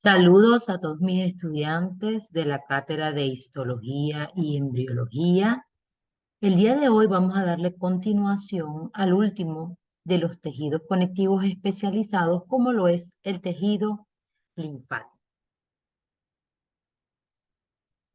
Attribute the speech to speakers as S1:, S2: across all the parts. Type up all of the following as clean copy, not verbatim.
S1: Saludos a todos mis estudiantes de la cátedra de Histología y Embriología. El día de hoy vamos a darle continuación al último de los tejidos conectivos especializados, como lo es el tejido linfático.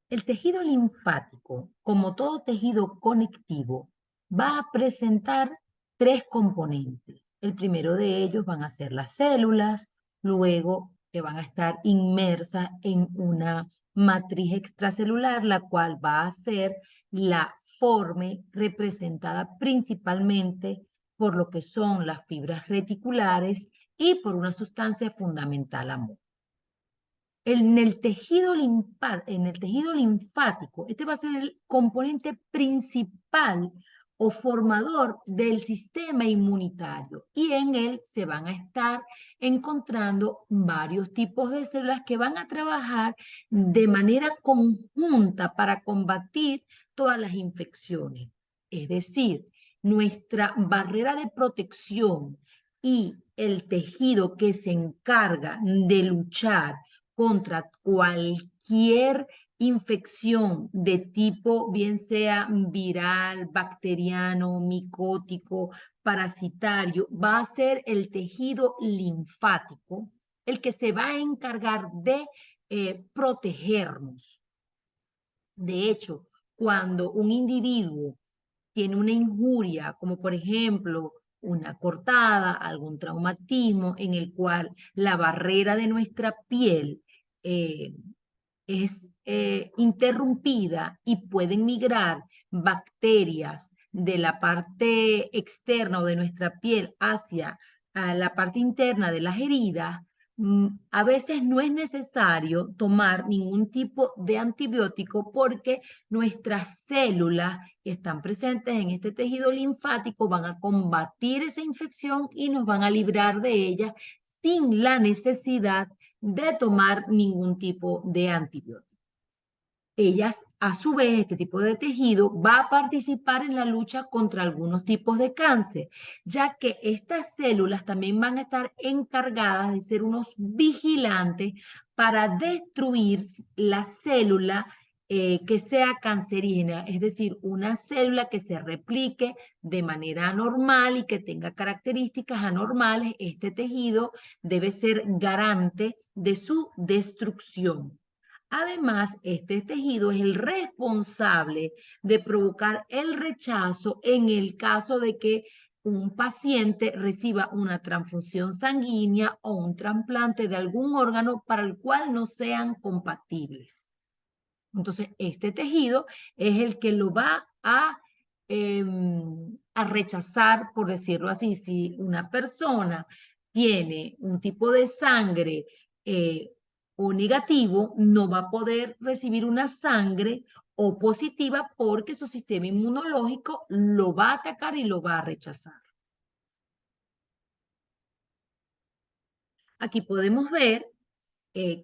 S1: El tejido linfático, como todo tejido conectivo, va a presentar tres componentes. El primero de ellos van a ser las células, luego que van a estar inmersas en una matriz extracelular, la cual va a ser la forma representada principalmente por lo que son las fibras reticulares y por una sustancia fundamental amor. En el tejido linfático, este va a ser el componente principal o formador del sistema inmunitario y en él se van a estar encontrando varios tipos de células que van a trabajar de manera conjunta para combatir todas las infecciones. Es decir, nuestra barrera de protección y el tejido que se encarga de luchar contra cualquier infección de tipo, bien sea viral, bacteriano, micótico, parasitario, va a ser el tejido linfático el que se va a encargar de protegernos. De hecho, cuando un individuo tiene una injuria, como por ejemplo una cortada, algún traumatismo en el cual la barrera de nuestra piel eh, es interrumpida y pueden migrar bacterias de la parte externa o de nuestra piel hacia la parte interna de las heridas, a veces no es necesario tomar ningún tipo de antibiótico porque nuestras células que están presentes en este tejido linfático van a combatir esa infección y nos van a librar de ella sin la necesidad de tomar ningún tipo de antibiótico. Ellas, a su vez, este tipo de tejido va a participar en la lucha contra algunos tipos de cáncer, ya que estas células también van a estar encargadas de ser unos vigilantes para destruir la célula que sea cancerígena, es decir, una célula que se replique de manera anormal y que tenga características anormales. Este tejido debe ser garante de su destrucción. Además, este tejido es el responsable de provocar el rechazo en el caso de que un paciente reciba una transfusión sanguínea o un trasplante de algún órgano para el cual no sean compatibles. Entonces, este tejido es el que lo va a rechazar, por decirlo así. Si una persona tiene un tipo de sangre eh, o negativo, no va a poder recibir una sangre o positiva porque su sistema inmunológico lo va a atacar y lo va a rechazar. Aquí podemos ver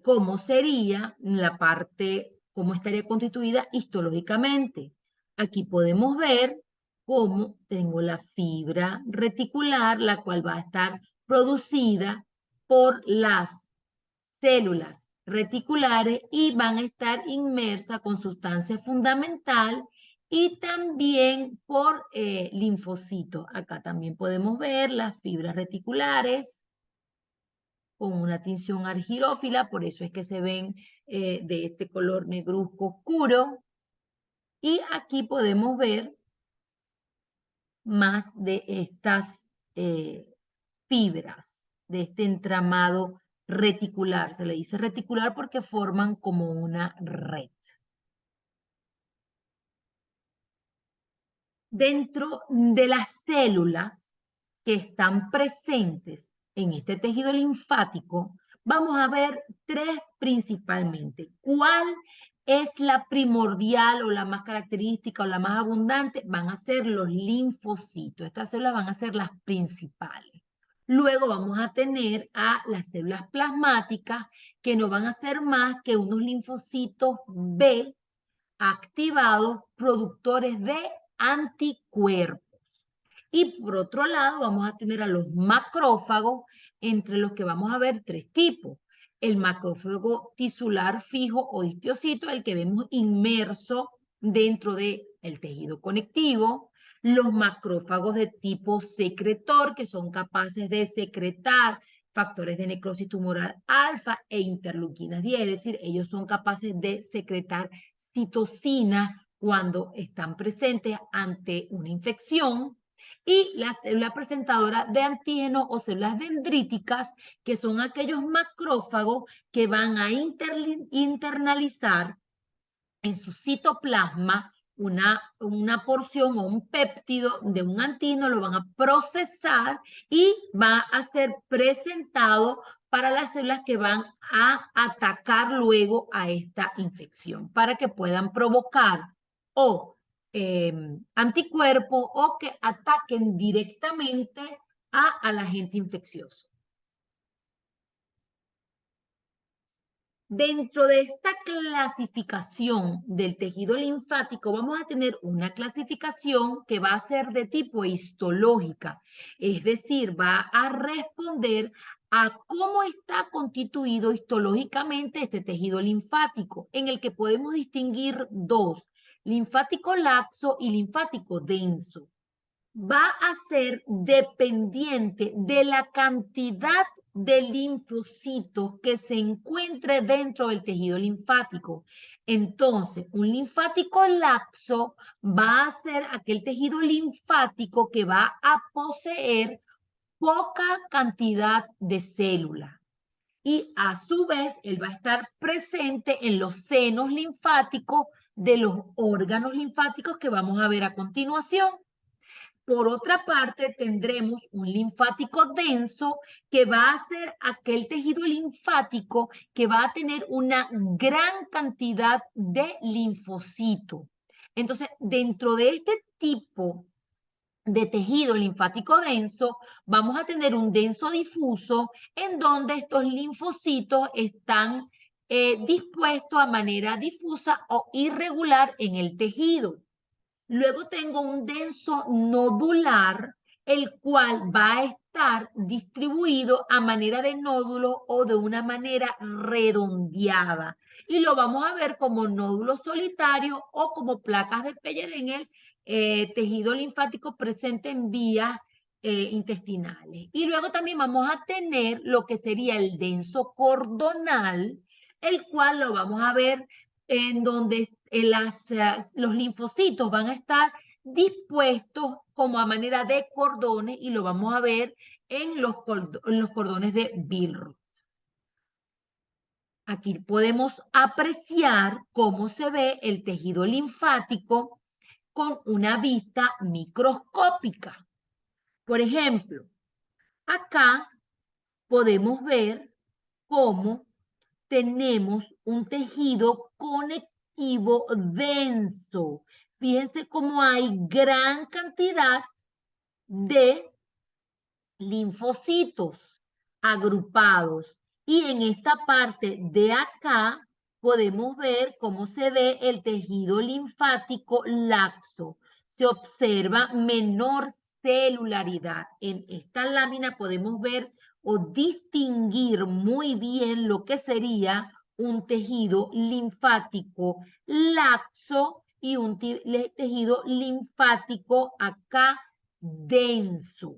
S1: cómo sería la parte, cómo estaría constituida histológicamente. Aquí podemos ver cómo tengo la fibra reticular, la cual va a estar producida por las células reticulares y van a estar inmersas con sustancia fundamental y también por linfocitos. Acá también podemos ver las fibras reticulares con una tinción argirófila, por eso es que se ven de este color negruzco oscuro. Y aquí podemos ver más de estas fibras, de este entramado reticular. Se le dice reticular porque forman como una red. Dentro de las células que están presentes en este tejido linfático, vamos a ver tres principalmente. ¿Cuál es la primordial o la más característica o la más abundante? Van a ser los linfocitos. Estas células van a ser las principales. Luego vamos a tener a las células plasmáticas, que no van a ser más que unos linfocitos B activados, productores de anticuerpos. Y por otro lado, vamos a tener a los macrófagos, entre los que vamos a ver tres tipos. el macrófago tisular fijo o histiocito, el que vemos inmerso dentro del tejido conectivo, los macrófagos de tipo secretor, que son capaces de secretar factores de necrosis tumoral alfa e interleuquinas 10, es decir, ellos son capaces de secretar citocinas cuando están presentes ante una infección, y la célula presentadora de antígeno o células dendríticas, que son aquellos macrófagos que van a internalizar en su citoplasma una porción o un péptido de un antígeno, lo van a procesar y va a ser presentado para las células que van a atacar luego a esta infección, para que puedan provocar o anticuerpos o que ataquen directamente al agente infeccioso. Dentro de esta clasificación del tejido linfático vamos a tener una clasificación que va a ser de tipo histológica, es decir, va a responder a cómo está constituido histológicamente este tejido linfático, en el que podemos distinguir dos: linfático laxo y linfático denso. Va a ser dependiente de la cantidad de linfocitos que se encuentre dentro del tejido linfático. Entonces, un linfático laxo va a ser aquel tejido linfático que va a poseer poca cantidad de células. Y a su vez, él va a estar presente en los senos linfáticos de los órganos linfáticos que vamos a ver a continuación. Por otra parte, tendremos un linfático denso, que va a ser aquel tejido linfático que va a tener una gran cantidad de linfocitos. Entonces, dentro de este tipo de tejido linfático denso, vamos a tener un denso difuso, en donde estos linfocitos están dispuestos a manera difusa o irregular en el tejido. Luego tengo un denso nodular, el cual va a estar distribuido a manera de nódulo o de una manera redondeada. Y lo vamos a ver como nódulo solitario o como placas de Peyer en el tejido linfático presente en vías intestinales. Y luego también vamos a tener lo que sería el denso cordonal, el cual lo vamos a ver en donde los linfocitos van a estar dispuestos como a manera de cordones, y lo vamos a ver en los cordones de Billroth. Aquí podemos apreciar cómo se ve el tejido linfático con una vista microscópica. Por ejemplo, acá podemos ver cómo tenemos un tejido conectivo denso. Fíjense cómo hay gran cantidad de linfocitos agrupados. Y en esta parte de acá podemos ver cómo se ve el tejido linfático laxo. Se observa menor celularidad. En esta lámina podemos ver o distinguir muy bien lo que sería un tejido linfático laxo y un tejido linfático acá denso.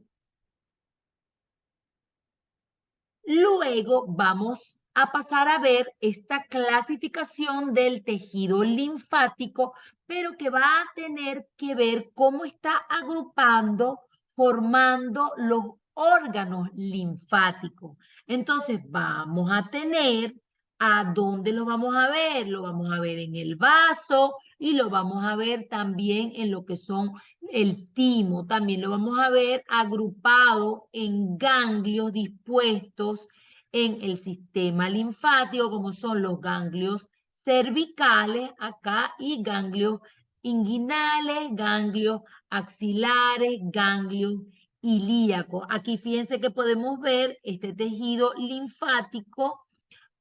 S1: Luego vamos a pasar a ver esta clasificación del tejido linfático, pero que va a tener que ver cómo está agrupando, formando los órganos linfáticos. Entonces vamos a tener a dónde lo vamos a ver. Lo vamos a ver en el vaso y lo vamos a ver también en lo que son el timo. También lo vamos a ver agrupado en ganglios dispuestos en el sistema linfático, como son los ganglios cervicales acá y ganglios inguinales, ganglios axilares, ganglios ilíacos. Aquí fíjense que podemos ver este tejido linfático,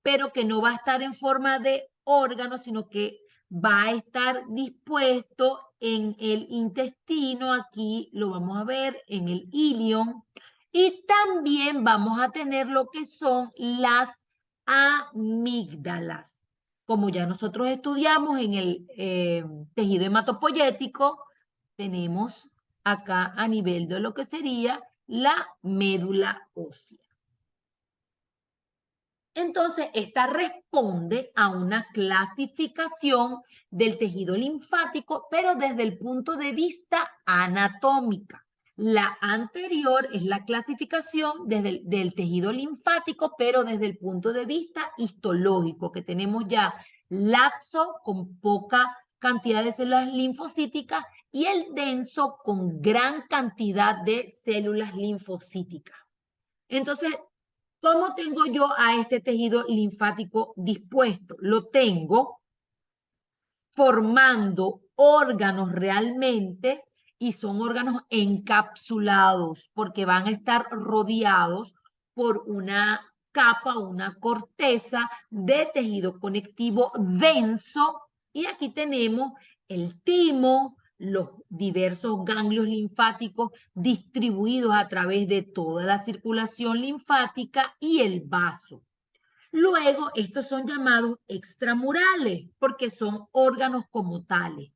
S1: pero que no va a estar en forma de órgano, sino que va a estar dispuesto en el intestino. Aquí lo vamos a ver en el ilion. Y también vamos a tener lo que son las amígdalas. Como ya nosotros estudiamos en el tejido hematopoyético, tenemos acá a nivel de lo que sería la médula ósea. Entonces, esta responde a una clasificación del tejido linfático, pero desde el punto de vista anatómica. La anterior es la clasificación del tejido linfático, pero desde el punto de vista histológico, que tenemos ya laxo con poca cantidad de células linfocíticas y el denso con gran cantidad de células linfocíticas. Entonces, ¿cómo tengo yo a este tejido linfático dispuesto? Lo tengo formando órganos realmente y son órganos encapsulados porque van a estar rodeados por una capa, una corteza de tejido conectivo denso y aquí tenemos el timo, los diversos ganglios linfáticos distribuidos a través de toda la circulación linfática y el vaso. Luego, estos son llamados extramurales porque son órganos como tales.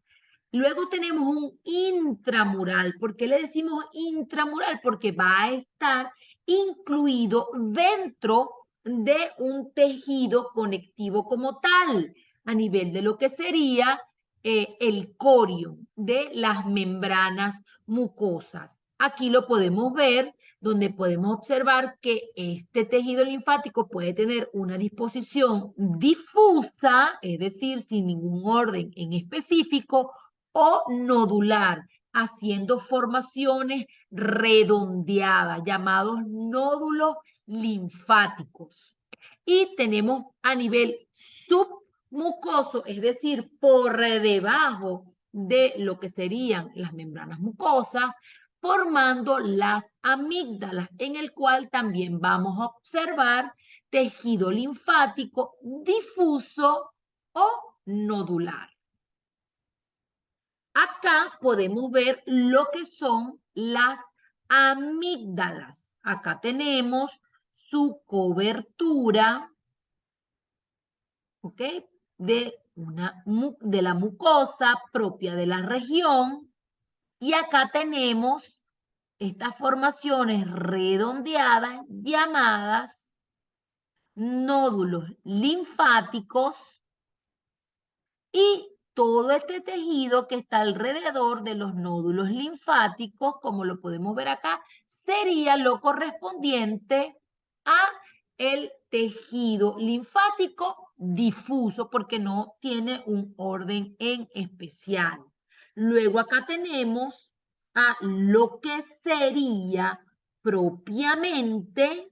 S1: Luego tenemos un intramural. ¿Por qué le decimos intramural? Porque va a estar incluido dentro de un tejido conectivo como tal, a nivel de lo que sería el corio de las membranas mucosas. Aquí lo podemos ver, donde podemos observar que este tejido linfático puede tener una disposición difusa, es decir, sin ningún orden en específico, o nodular, haciendo formaciones redondeadas, llamados nódulos linfáticos. Y tenemos a nivel submucoso, es decir, por debajo de lo que serían las membranas mucosas, formando las amígdalas, en el cual también vamos a observar tejido linfático difuso o nodular. Acá podemos ver lo que son las amígdalas. Acá tenemos su cobertura, ¿ok? De la mucosa propia de la región. Y acá tenemos estas formaciones redondeadas llamadas nódulos linfáticos y todo este tejido que está alrededor de los nódulos linfáticos, como lo podemos ver acá, sería lo correspondiente a el tejido linfático difuso porque no tiene un orden en especial. Luego acá tenemos a lo que sería propiamente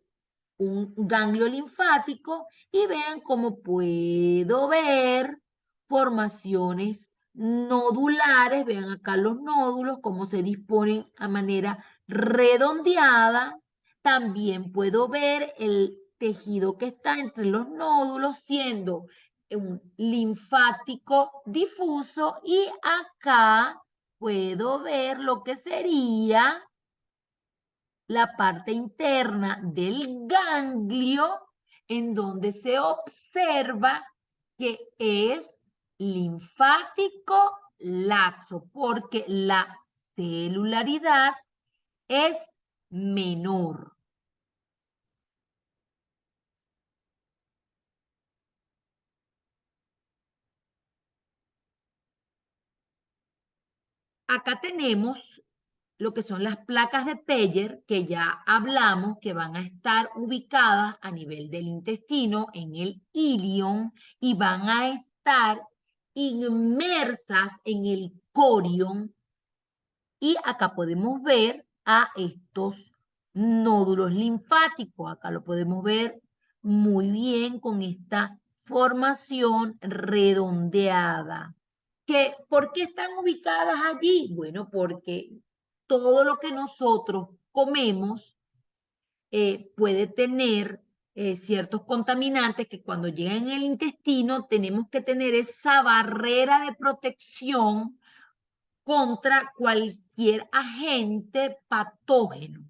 S1: un ganglio linfático y vean cómo puedo ver formaciones nodulares, vean acá los nódulos, cómo se disponen a manera redondeada. También puedo ver el tejido que está entre los nódulos siendo un linfático difuso y acá puedo ver lo que sería la parte interna del ganglio en donde se observa que es linfático laxo porque la celularidad es menor. Acá tenemos lo que son las placas de Peyer, que ya hablamos, que van a estar ubicadas a nivel del intestino, en el ilion, y van a estar inmersas en el corion. Y acá podemos ver a estos nódulos linfáticos. Acá lo podemos ver muy bien con esta formación redondeada. ¿Por qué están ubicadas allí? Bueno, porque todo lo que nosotros comemos puede tener ciertos contaminantes que cuando llegan en el intestino tenemos que tener esa barrera de protección contra cualquier agente patógeno.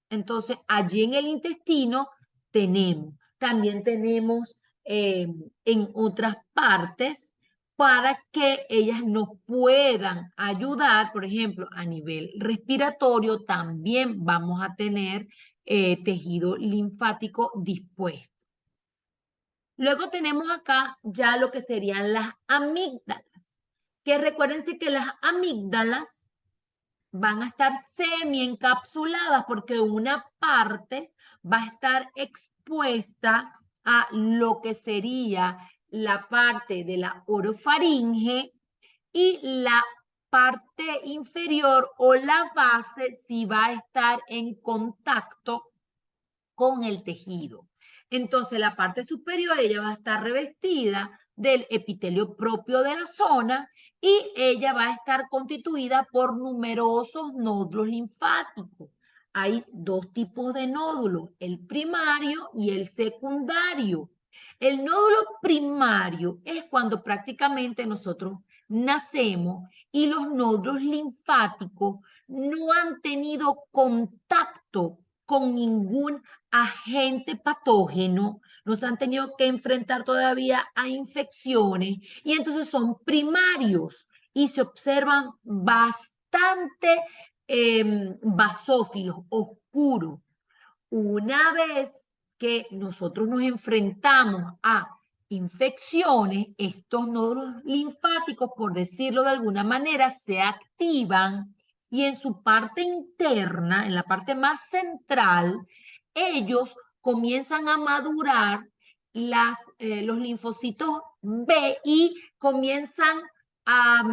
S1: Entonces, allí en el intestino tenemos también tenemos en otras partes para que ellas nos puedan ayudar, por ejemplo, a nivel respiratorio, también vamos a tener tejido linfático dispuesto. Luego tenemos acá ya lo que serían las amígdalas, que recuérdense que las amígdalas van a estar semi-encapsuladas porque una parte va a estar expuesta a lo que sería la parte de la orofaringe y la parte inferior o la base sí va a estar en contacto con el tejido. Entonces la parte superior ella va a estar revestida del epitelio propio de la zona y ella va a estar constituida por numerosos nódulos linfáticos. Hay dos tipos de nódulos, el primario y el secundario. El nódulo primario es cuando prácticamente nosotros nacemos y los nódulos linfáticos no han tenido contacto con ningún agente patógeno, nos han tenido que enfrentar todavía a infecciones y entonces son primarios y se observan bastante basófilos, oscuros. Una vez que nosotros nos enfrentamos a infecciones, estos nódulos linfáticos, por decirlo de alguna manera, se activan y en su parte interna, en la parte más central, ellos comienzan a madurar los linfocitos B y comienzan a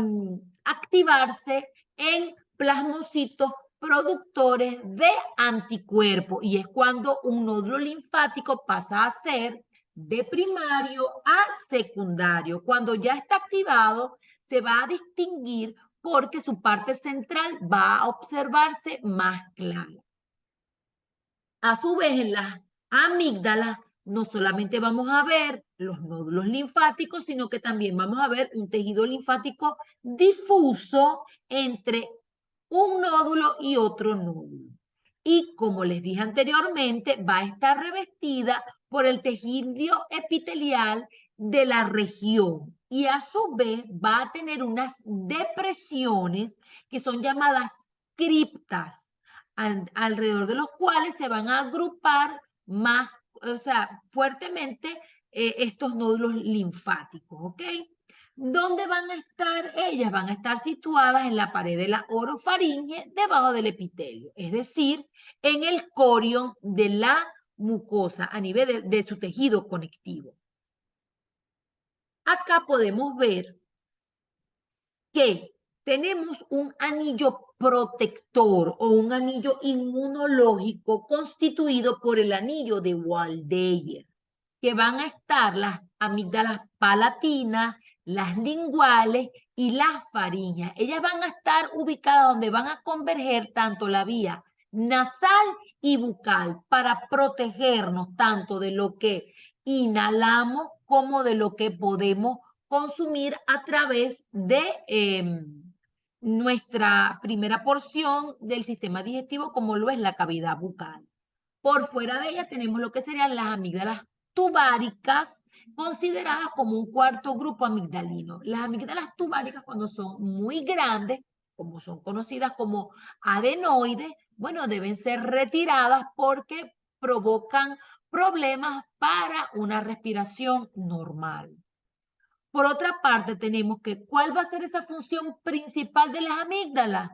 S1: activarse en plasmocitos productores de anticuerpos y es cuando un nódulo linfático pasa a ser de primario a secundario. Cuando ya está activado, se va a distinguir porque su parte central va a observarse más clara. A su vez, en las amígdalas no solamente vamos a ver los nódulos linfáticos, sino que también vamos a ver un tejido linfático difuso entre un nódulo y otro nódulo. Y como les dije anteriormente, va a estar revestida por el tejido epitelial de la región y a su vez va a tener unas depresiones que son llamadas criptas, alrededor de los cuales se van a agrupar más, o sea, fuertemente estos nódulos linfáticos, ¿ok? ¿Dónde van a estar ellas? Van a estar situadas en la pared de la orofaringe, debajo del epitelio, es decir, en el corion de la mucosa a nivel de su tejido conectivo. Acá podemos ver que tenemos un anillo protector o un anillo inmunológico constituido por el anillo de Waldeyer, que van a estar las amígdalas palatinas, las linguales y las faringes. Ellas van a estar ubicadas donde van a converger tanto la vía nasal y bucal para protegernos tanto de lo que inhalamos como de lo que podemos consumir a través de nuestra primera porción del sistema digestivo, como lo es la cavidad bucal. Por fuera de ella tenemos lo que serían las amígdalas tubáricas, consideradas como un cuarto grupo amigdalino. Las amígdalas tubáricas, cuando son muy grandes, como son conocidas como adenoides, bueno, deben ser retiradas porque provocan problemas para una respiración normal. Por otra parte, tenemos que, ¿cuál va a ser esa función principal de las amígdalas?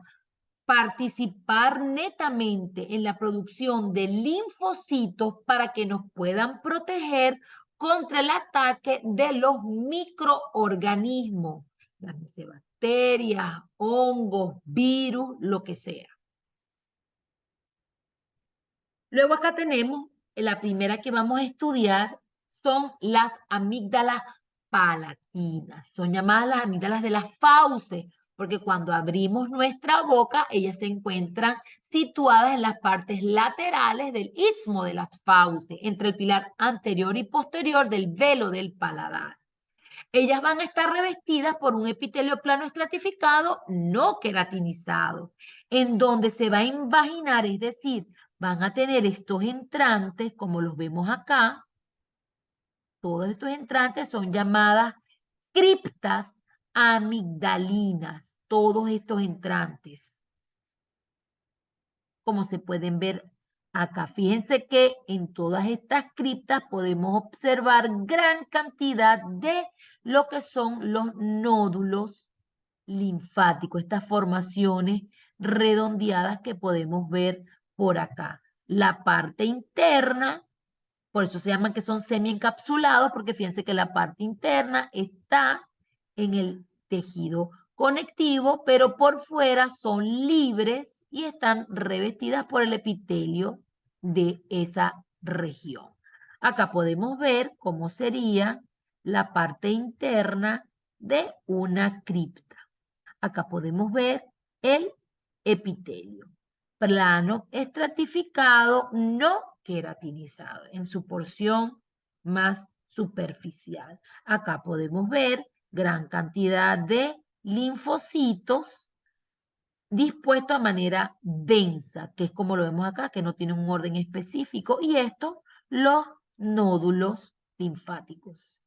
S1: Participar netamente en la producción de linfocitos para que nos puedan proteger contra el ataque de los microorganismos, llámese bacterias, hongos, virus, lo que sea. Luego acá tenemos la primera que vamos a estudiar, son las amígdalas palatinas. Son llamadas las amígdalas de las fauces, porque cuando abrimos nuestra boca, ellas se encuentran situadas en las partes laterales del istmo de las fauces, entre el pilar anterior y posterior del velo del paladar. Ellas van a estar revestidas por un epitelio plano estratificado no queratinizado, en donde se va a invaginar, es decir, van a tener estos entrantes, como los vemos acá, todos estos entrantes son llamadas criptas amigdalinas, todos estos entrantes, como se pueden ver acá. Fíjense que en todas estas criptas podemos observar gran cantidad de lo que son los nódulos linfáticos, estas formaciones redondeadas que podemos ver por acá. La parte interna, por eso se llaman que son semiencapsulados, porque fíjense que la parte interna está en el tejido conectivo, pero por fuera son libres y están revestidas por el epitelio de esa región. Acá podemos ver cómo sería la parte interna de una cripta. Acá podemos ver el epitelio, plano estratificado, no queratinizado, en su porción más superficial. Acá podemos ver gran cantidad de linfocitos dispuestos a manera densa, que es como lo vemos acá, que no tiene un orden específico, y esto, los nódulos linfáticos.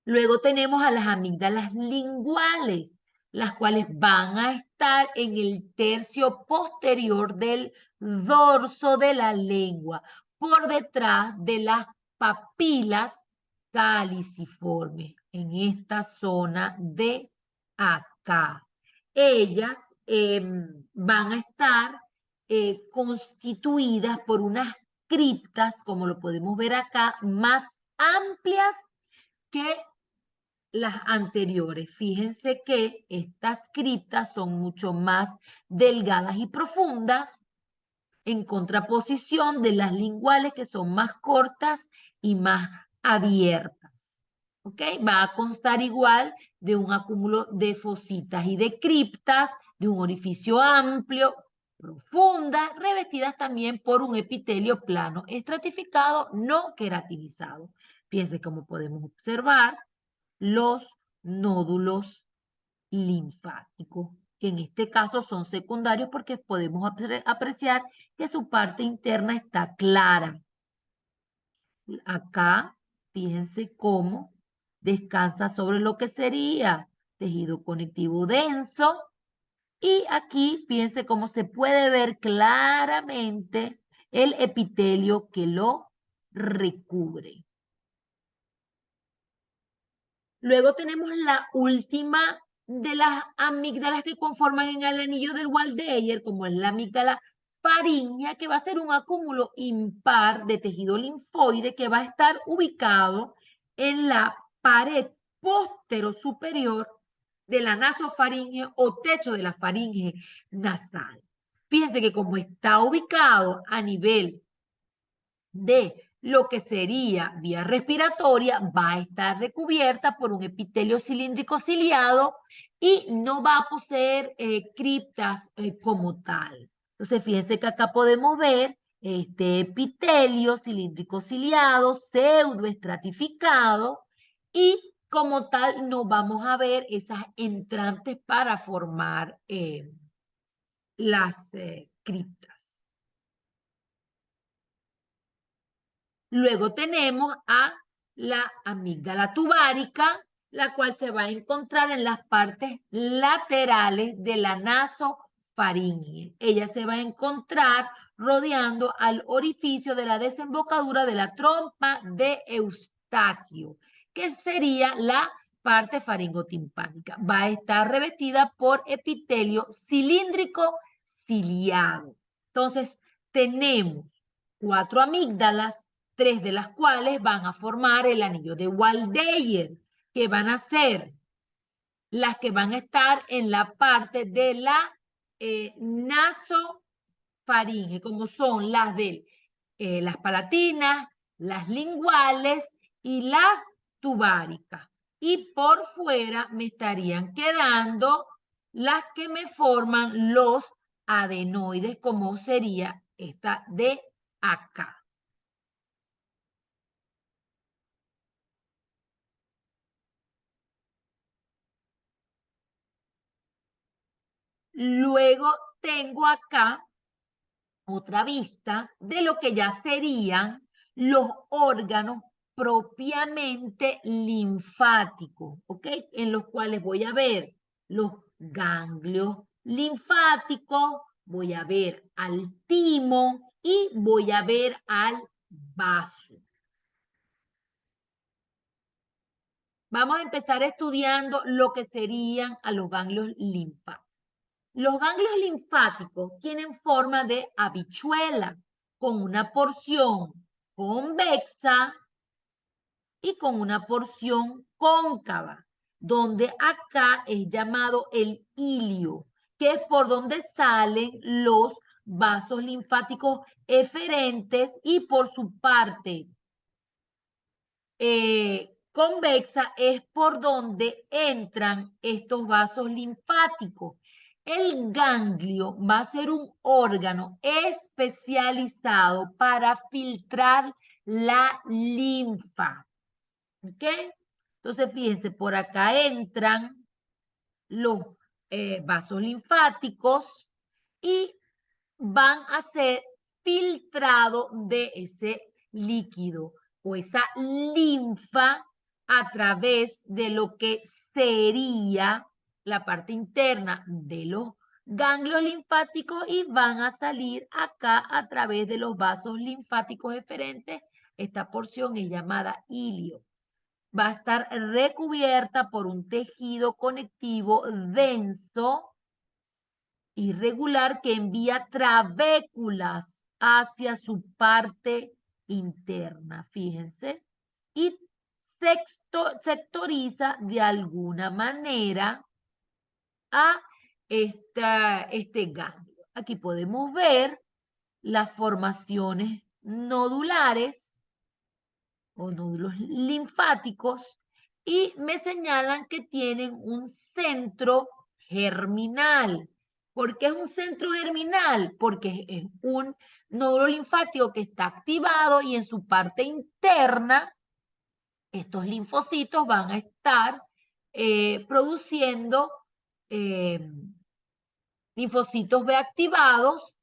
S1: Luego tenemos a las amígdalas linguales, las cuales van a estar en el tercio posterior del dorso de la lengua, por detrás de las papilas caliciformes, en esta zona de acá. Ellas van a estar constituidas por unas criptas, como lo podemos ver acá, más amplias que las anteriores. Fíjense que estas criptas son mucho más delgadas y profundas en contraposición de las linguales que son más cortas y más abiertas. ¿Ok? Va a constar igual de un acúmulo de fositas y de criptas, de un orificio amplio, profundas, revestidas también por un epitelio plano, estratificado, no queratinizado. Fíjense cómo podemos observar los nódulos linfáticos, que en este caso son secundarios porque podemos apreciar que su parte interna está clara. Acá, fíjense cómo descansa sobre lo que sería tejido conectivo denso. Y aquí, fíjense cómo se puede ver claramente el epitelio que lo recubre. Luego tenemos la última de las amígdalas que conforman en el anillo del Waldeyer, como es la amígdala faríngea, que va a ser un acúmulo impar de tejido linfoide que va a estar ubicado en la pared superior de la nasofaringe o techo de la faringe nasal. Fíjense que como está ubicado a nivel de lo que sería vía respiratoria, va a estar recubierta por un epitelio cilíndrico ciliado y no va a poseer criptas como tal. Entonces, fíjense que acá podemos ver este epitelio cilíndrico ciliado, pseudoestratificado, y como tal no vamos a ver esas entrantes para formar las criptas. Luego tenemos a la amígdala tubárica, la cual se va a encontrar en las partes laterales de la nasofaringe. Ella se va a encontrar rodeando al orificio de la desembocadura de la trompa de Eustaquio, que sería la parte faringotimpánica. Va a estar revestida por epitelio cilíndrico ciliado. Entonces, tenemos 4 amígdalas, 3 de las cuales van a formar el anillo de Waldeyer, que van a ser las que van a estar en la parte de la nasofaringe, como son las de las palatinas, las linguales y las tubáricas. Y por fuera me estarían quedando las que me forman los adenoides, como sería esta de acá. Luego tengo acá otra vista de lo que ya serían los órganos propiamente linfáticos, ¿ok? En los cuales voy a ver los ganglios linfáticos, voy a ver al timo y voy a ver al vaso. Vamos a empezar estudiando lo que serían a los ganglios linfáticos. Los ganglios linfáticos tienen forma de habichuela, con una porción convexa y con una porción cóncava, donde acá es llamado el ilio, que es por donde salen los vasos linfáticos eferentes y por su parte convexa es por donde entran estos vasos linfáticos. El ganglio va a ser un órgano especializado para filtrar la linfa. ¿Ok? Entonces, fíjense, por acá entran los vasos linfáticos y van a ser filtrados de ese líquido o esa linfa a través de lo que sería la parte interna de los ganglios linfáticos y van a salir acá a través de los vasos linfáticos eferentes. Esta porción es llamada ilio. Va a estar recubierta por un tejido conectivo denso irregular que envía trabéculas hacia su parte interna, fíjense, y sectoriza de alguna manera a este ganglio. Aquí podemos ver las formaciones nodulares o nódulos linfáticos y me señalan que tienen un centro germinal. ¿Por qué es un centro germinal? Porque es un nódulo linfático que está activado y en su parte interna estos linfocitos van a estar produciendo eh, linfocitos B activados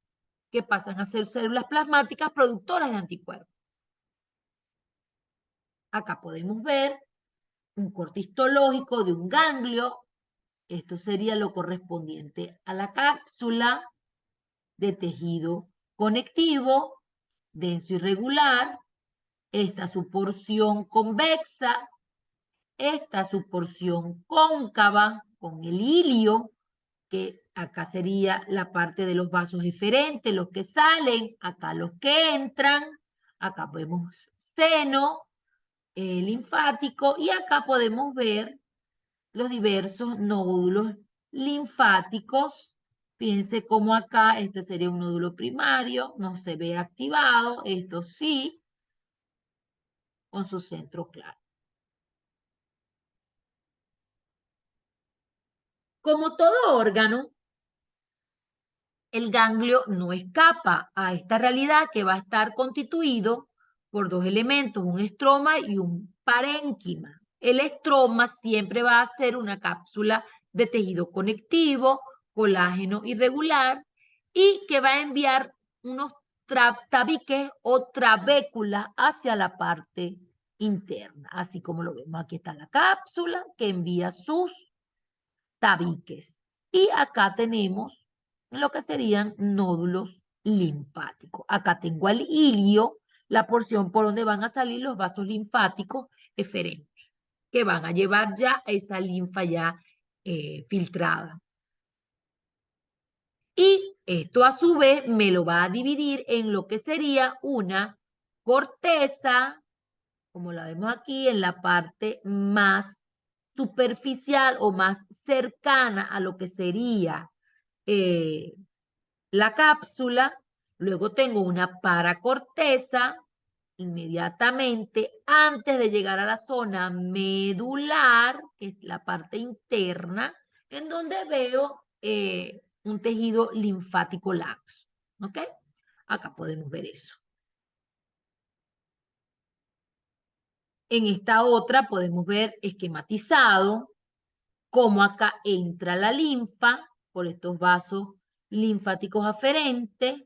S1: que pasan a ser células plasmáticas productoras de anticuerpos. Acá podemos ver un corte histológico de un ganglio. Esto sería lo correspondiente a la cápsula de tejido conectivo, denso y regular. Esta su porción convexa. Esta su porción cóncava con el ilio, que acá sería la parte de los vasos eferentes, los que salen, acá los que entran. Acá vemos seno linfático y acá podemos ver los diversos nódulos linfáticos. Fíjense cómo acá este sería un nódulo primario, no se ve activado, esto sí, con su centro claro. Como todo órgano, el ganglio no escapa a esta realidad que va a estar constituido por dos elementos, un estroma y un parénquima. El estroma siempre va a ser una cápsula de tejido conectivo, colágeno irregular y que va a enviar unos tabiques o trabéculas hacia la parte interna. Así como lo vemos, aquí está la cápsula que envía sus tabiques. Y acá tenemos lo que serían nódulos linfáticos. Acá tengo al ilio, la porción por donde van a salir los vasos linfáticos eferentes, que van a llevar ya esa linfa ya filtrada. Y esto a su vez me lo va a dividir en lo que sería una corteza, como la vemos aquí, en la parte más superficial o más cercana a lo que sería la cápsula. Luego tengo una paracorteza inmediatamente antes de llegar a la zona medular, que es la parte interna, en donde veo un tejido linfático laxo. ¿Ok? Acá podemos ver eso. En esta otra podemos ver esquematizado cómo acá entra la linfa por estos vasos linfáticos aferentes,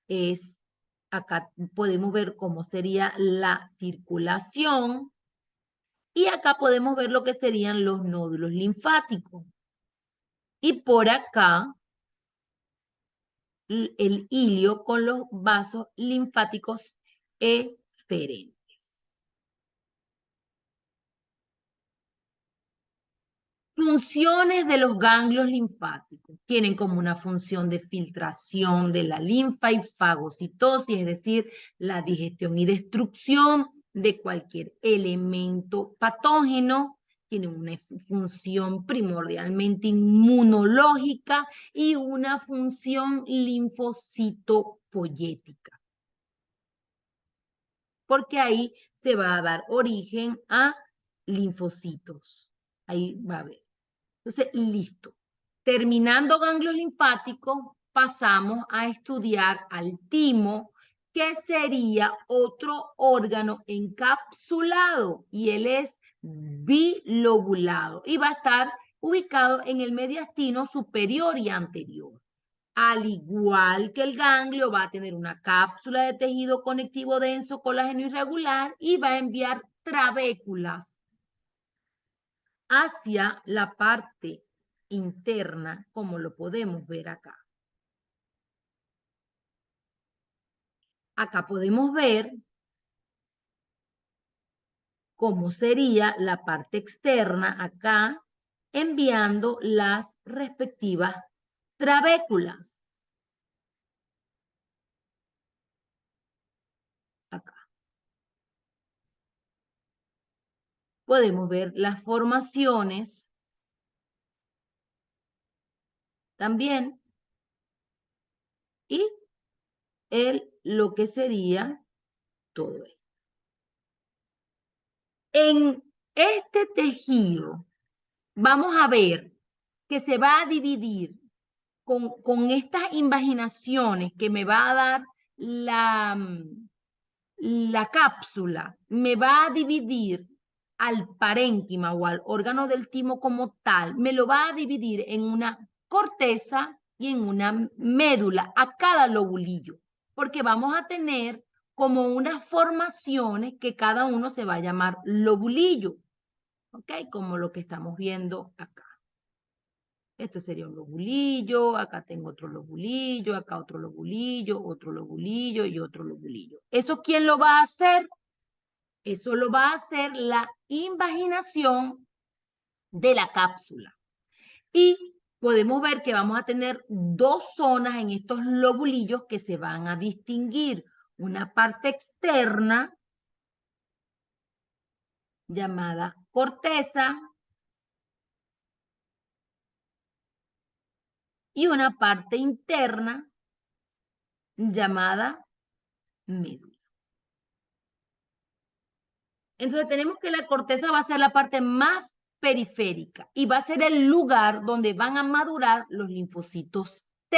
S1: es Acá podemos ver cómo sería la circulación y acá podemos ver lo que serían los nódulos linfáticos. Y por acá el hilio con los vasos linfáticos eferentes. Funciones de los ganglios linfáticos. Tienen como una función de filtración de la linfa y fagocitosis, es decir, la digestión y destrucción de cualquier elemento patógeno. Tienen una función primordialmente inmunológica y una función linfocitopoyética. Porque ahí se va a dar origen a linfocitos. Ahí va a haber. Entonces, listo. Terminando ganglios linfáticos, pasamos a estudiar al timo, que sería otro órgano encapsulado, y él es bilobulado y va a estar ubicado en el mediastino superior y anterior. Al igual que el ganglio, va a tener una cápsula de tejido conectivo denso, colágeno irregular, y va a enviar trabéculas hacia la parte interna, como lo podemos ver acá. Acá podemos ver cómo sería la parte externa acá, enviando las respectivas trabéculas. Acá. Podemos ver las formaciones también y lo que sería todo esto. En este tejido vamos a ver que se va a dividir con estas invaginaciones que me va a dar la cápsula, me va a dividir al parénquima o al órgano del timo como tal, me lo va a dividir en una corteza y en una médula a cada lobulillo, porque vamos a tener como unas formaciones que cada uno se va a llamar lobulillo, ¿ok? Como lo que estamos viendo acá. Esto sería un lobulillo, acá tengo otro lobulillo, acá otro lobulillo y otro lobulillo. ¿Eso quién lo va a hacer? Eso lo va a hacer la invaginación de la cápsula. Y podemos ver que vamos a tener dos zonas en estos lobulillos que se van a distinguir. Una parte externa llamada corteza y una parte interna llamada médula. Entonces tenemos que la corteza va a ser la parte más periférica y va a ser el lugar donde van a madurar los linfocitos T.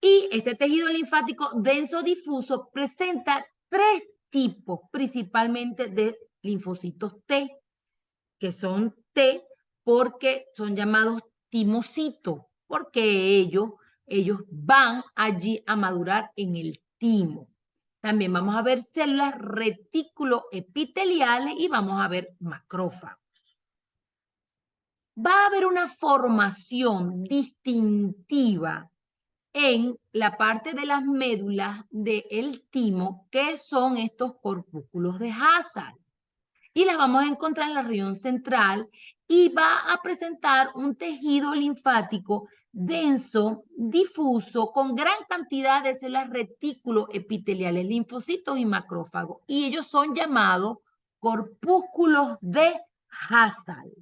S1: Y este tejido linfático denso difuso presenta tres tipos principalmente de linfocitos T, que son T porque son llamados timocitos, porque ellos van allí a madurar en el timo. También vamos a ver células retículoepiteliales y vamos a ver macrófagos. Va a haber una formación distintiva en la parte de las médulas del timo, que son estos corpúsculos de Hazard. Y las vamos a encontrar en la región central y va a presentar un tejido linfático denso, difuso, con gran cantidad de células retículoepiteliales, linfocitos y macrófagos. Y ellos son llamados corpúsculos de Hazard,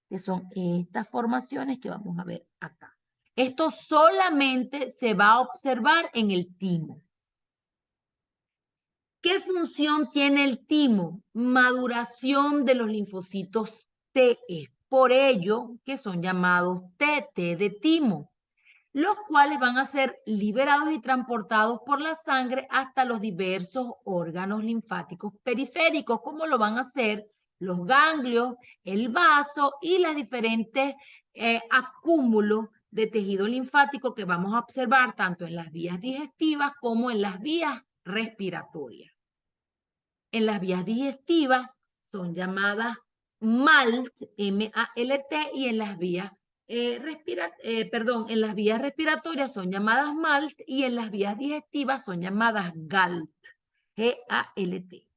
S1: que son estas formaciones que vamos a ver acá. Esto solamente se va a observar en el timo. ¿Qué función tiene el timo? Maduración de los linfocitos T. Es por ello que son llamados TT de timo, los cuales van a ser liberados y transportados por la sangre hasta los diversos órganos linfáticos periféricos, como lo van a hacer los ganglios, el vaso y las diferentes acúmulos de tejido linfático que vamos a observar tanto en las vías digestivas como en las vías respiratorias. En las vías digestivas son llamadas MALT, M-A-L-T, y en las vías en las vías respiratorias son llamadas MALT y en las vías digestivas son llamadas GALT, G-A-L-T.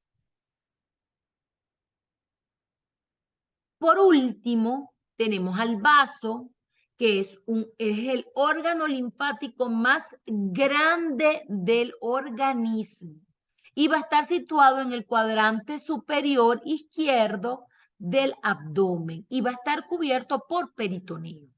S1: Por último, tenemos al vaso, que es el órgano linfático más grande del organismo y va a estar situado en el cuadrante superior izquierdo del abdomen y va a estar cubierto por peritoneo.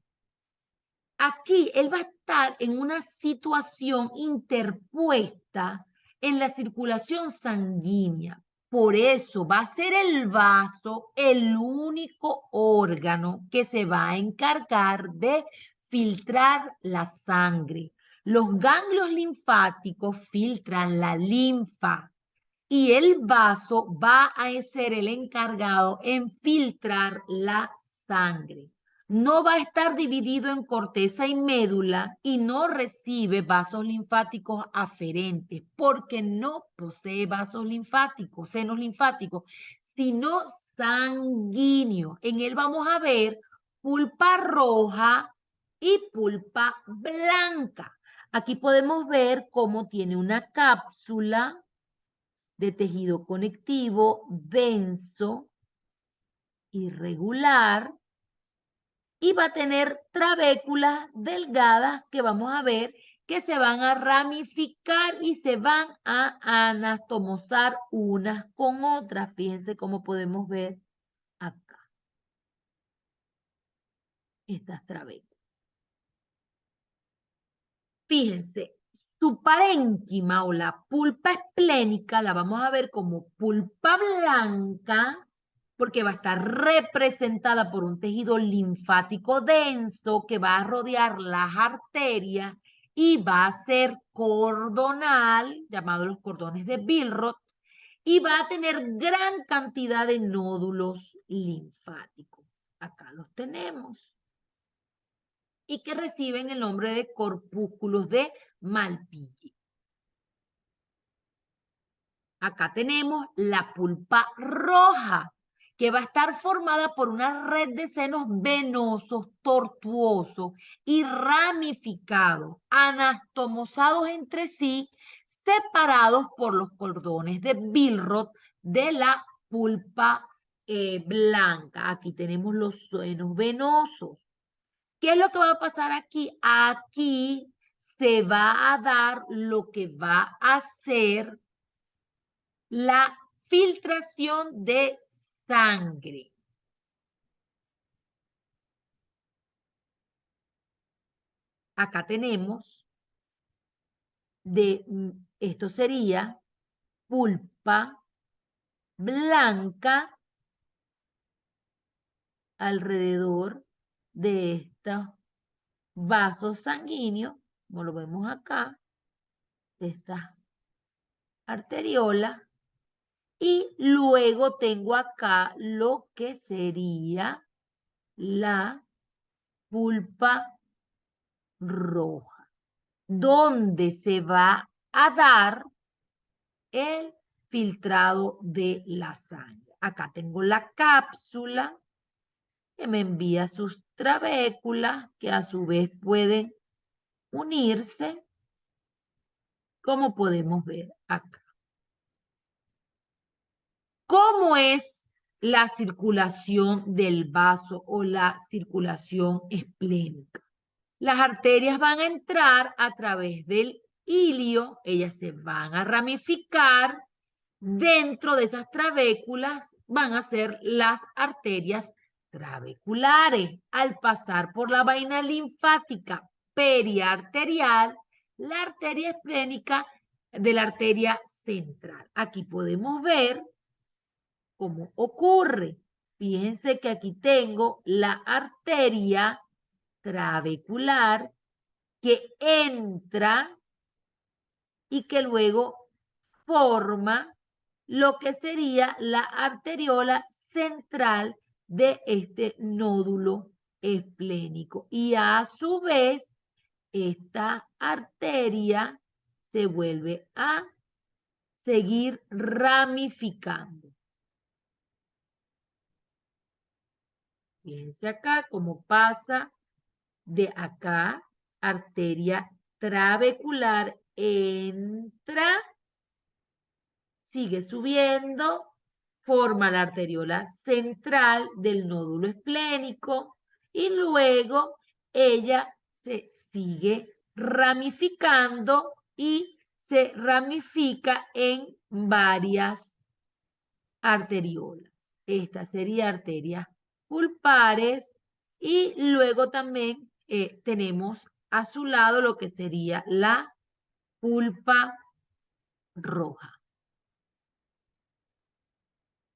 S1: Aquí él va a estar en una situación interpuesta en la circulación sanguínea. Por eso va a ser el vaso el único órgano que se va a encargar de filtrar la sangre. Los ganglios linfáticos filtran la linfa y el vaso va a ser el encargado en filtrar la sangre. No va a estar dividido en corteza y médula y no recibe vasos linfáticos aferentes porque no posee vasos linfáticos, senos linfáticos, sino sanguíneos. En él vamos a ver pulpa roja y pulpa blanca. Aquí podemos ver cómo tiene una cápsula de tejido conectivo denso, irregular, y va a tener trabéculas delgadas que vamos a ver que se van a ramificar y se van a anastomosar unas con otras. Fíjense cómo podemos ver acá estas trabéculas. Fíjense, su parénquima o la pulpa esplénica la vamos a ver como pulpa blanca porque va a estar representada por un tejido linfático denso que va a rodear las arterias y va a ser cordonal, llamado los cordones de Billroth, y va a tener gran cantidad de nódulos linfáticos. Acá los tenemos. Y que reciben el nombre de corpúsculos de Malpighi. Acá tenemos la pulpa roja, que va a estar formada por una red de senos venosos, tortuosos y ramificados, anastomosados entre sí, separados por los cordones de Billroth de la pulpa blanca. Aquí tenemos los senos venosos. ¿Qué es lo que va a pasar aquí? Aquí se va a dar lo que va a ser la filtración de sangre. Acá tenemos esto sería pulpa blanca alrededor de estos vasos sanguíneos, como lo vemos acá, de estas arteriolas. Y luego tengo acá lo que sería la pulpa roja, donde se va a dar el filtrado de la sangre. Acá tengo la cápsula que me envía sus trabéculas, que a su vez pueden unirse, como podemos ver acá. ¿Cómo es la circulación del vaso o la circulación esplénica? Las arterias van a entrar a través del ilio, ellas se van a ramificar. Dentro de esas trabéculas van a ser las arterias trabeculares. Al pasar por la vaina linfática periarterial, la arteria esplénica de la arteria central. Aquí podemos ver cómo ocurre. Fíjense que aquí tengo la arteria trabecular que entra y que luego forma lo que sería la arteriola central de este nódulo esplénico. Y a su vez, esta arteria se vuelve a seguir ramificando. Fíjense acá cómo pasa de acá, arteria trabecular, entra, sigue subiendo, forma la arteriola central del nódulo esplénico y luego ella se sigue ramificando y se ramifica en varias arteriolas. Esta sería arterias pulpares y luego también tenemos a su lado lo que sería la pulpa roja.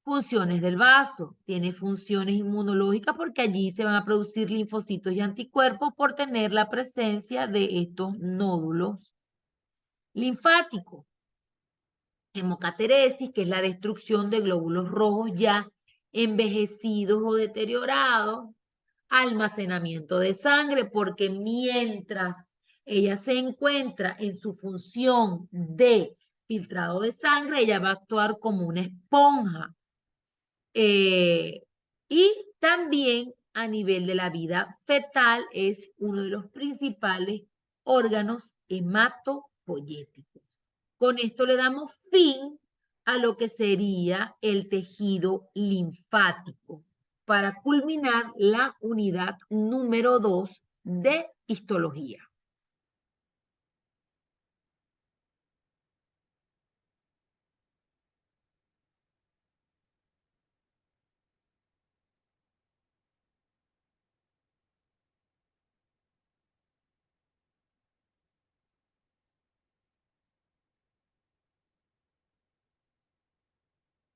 S1: Funciones del vaso. Tiene funciones inmunológicas porque allí se van a producir linfocitos y anticuerpos por tener la presencia de estos nódulos linfáticos. Hemocateresis, que es la destrucción de glóbulos rojos ya envejecidos o deteriorados. Almacenamiento de sangre, porque mientras ella se encuentra en su función de filtrado de sangre, ella va a actuar como una esponja. Y también a nivel de la vida fetal es uno de los principales órganos hematopoyéticos. Con esto le damos fin a lo que sería el tejido linfático para culminar la unidad número 2 de histología.